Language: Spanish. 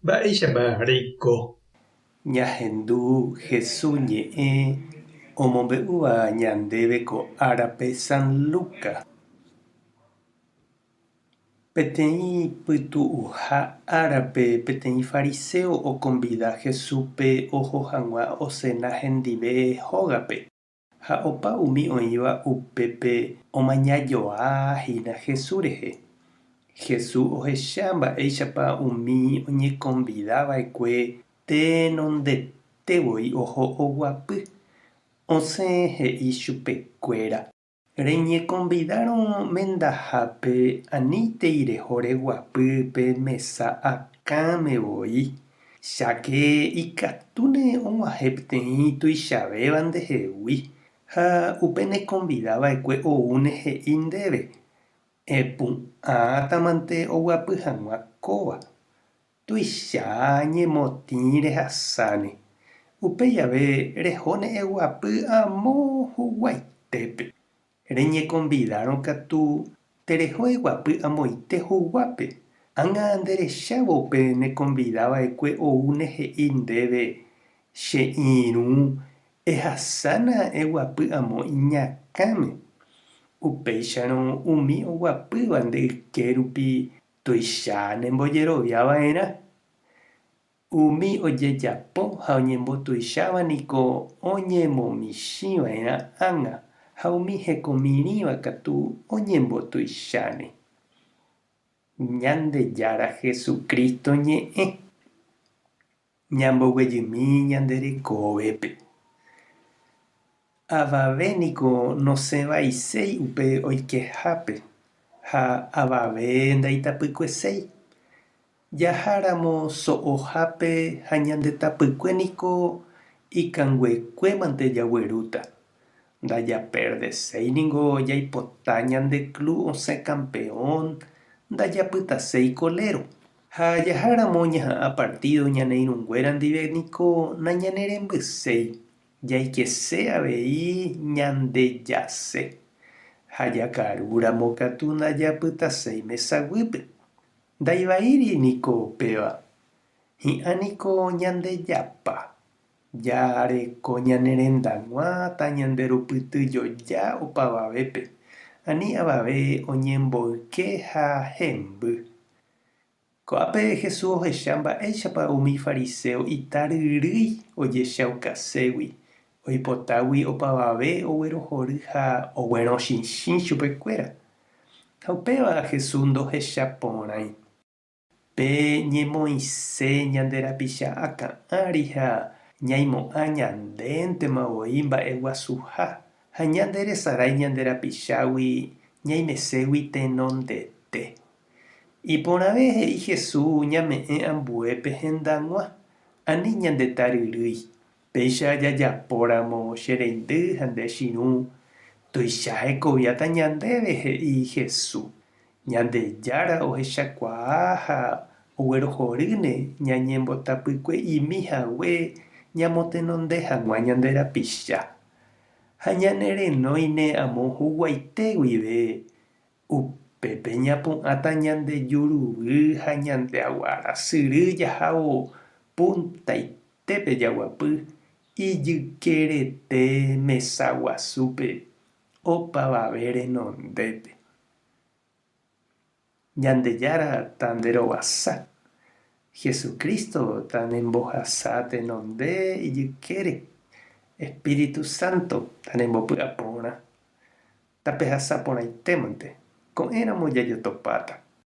Mba'éichapa reiko. Ñahendu Jesús ñe'ẽ omombe'úva ñandéve ko árape San Lucas. Peteĩ pytu'uha árape peteĩ fariseo oconvida Jesúspe oho hag̃ua osẽna hendive hógape. Ha opa umi oĩva upépe omañajoahína Jesús rehe. Jesús ohecha mba'éichapa umi oñeconvidava'ekue tenondetevoi oho oguapy. Osẽ he'i chupekuéra: reñeconvidaromendahápe aníntei reho reguapy pe mesa akãmevoi. Cháke ikatúne og̃uahẽ peteĩ tuichavéva ndehegui. Ha upe neconvidava'ekue oúne he'i ndéve: epu'ãtamante oguapy hag̃ua kóva. Tuicha ñemotĩ rehasáne. Upe jave rehóne eguapy amo huguaitépe. Reñeconvidaron katu tereho eguapy amoite huguápe. Ág̃a nderechávo upe neconvidava'ekue oúne he'i ndéve: che irũ ehasána eguapy amo iñakãme. Upéicharõ umi oguapýva nde'ykérupi tuicha nembojeroviava'erã. Umi ojejapo ha oñembotuichávaniko oñemomichĩva'erã ág̃a ha umi hekomirĩva katu oñembotuicháne. Ñandejára Jesucristo ñe'ẽ. Ñamboguejymi ñande rekovépe. Avavéniko nosẽvaiséi upe oikehápe ha avave ndaitapykueséi. Jaháramo so'ohápe ha ñandetapykuéniko ikanguekuémante jaguerúta. Ndajaperdecéiniko jaipota ñande club osẽ campeón ndajapytaséi kolero. Ha jaháramo ñaha'ã partido ñaneirũnguéra ndivéniko nañanerembyséi. Jaikese avei ñandejase. Ha jakarúramo katu ndajapytaséi mesaguýpe. Ndaivaíriniko péva. Hi'ãniko ñandejapa. Jareko ñanerendag̃uáta ñanderupytyjoja opavavépe. Ani avave oñemboyke ha hemby. Ko'ápe Jesús ohecha mba'éichapa umi fariseo itaryrýi ojechaukaségui. Oipotágui opavave oguerohory ha oguerõchichĩ chupekuéra. Ha upéva Jesús ndohecha porãi. Pe ñemoisẽ ñande rapicha akã'ári ha ñaimo'ã ñandéntema mba'e guasuha. Ha ñande resarái ñande rapichágui ñaimeségui tenondete. Iporãve he'i Jesús ñame'ẽ ambuépe hendag̃ua. Ani ñandetaryrýi. Péicha jajapóramo che reindy ha nde chiru. Tuicha hekoviáta ñandéve he'i Jesús. Ñandejára ohechakuaa ha oguerohoryne ñañembotapykue ñamotenonde hag̃ua ñande rapicha. Ha ñanerenóine amo huguaite guive. Upépe ñapu'ãta ñandejuruvy ha ñandeaguarasyry jahávo puntaitépe jaguapy ijykerete mesa guasúpe opavave renondépe. Ñandejára ta nderovasa. Jesucristo ta nembohasa tenonde ijykére. Espíritu Santo ta nembopy'aporã. Tape hasapórãitémante. Ko'ẽramo jajotopáta.